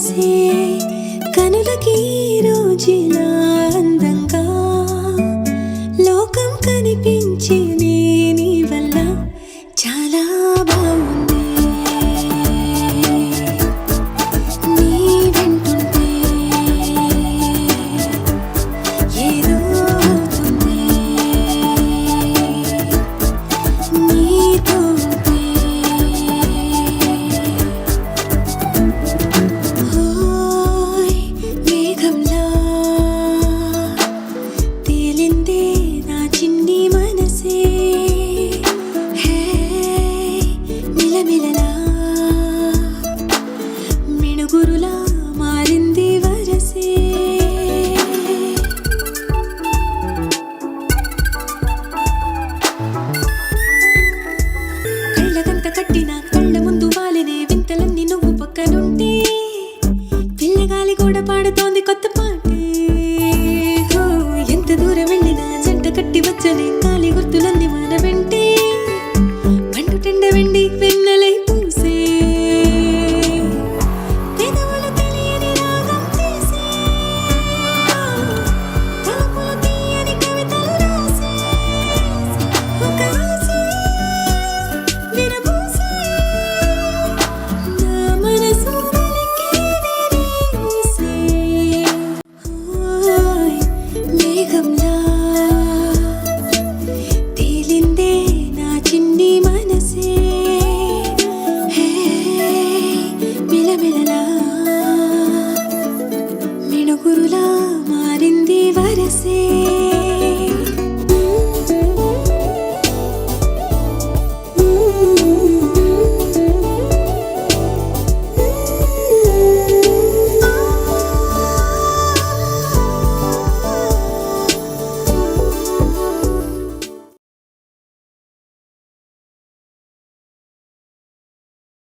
మనసే కనులకి రోజులా అందంగా లోకం కనిపించే నీ వల్ల చాలా బాగుంది. నీ వెంటుంటే ఏదో అవుతుంది. నీతో ఉంటే ఓయ్ మేఘంలా తేలిందే నా చిన్ని మనసే. హే మిలమిలలా మిణుగురులా మారింది వరసే. కళ్ళకంత కట్టిన కళ్ళ ముందు వాలినే వింతలన్నీ నువ్వు పక్కనుంటే పిల్లగాలి కూడా పాడుతోంది కొత్త పాటే. హో, ఎంత దూరం వెళ్ళినా జంట కట్టి వచ్చని గాలి గుర్తులన్నీ మన వెంటే పండు టెండ వెండి వెన్నెలై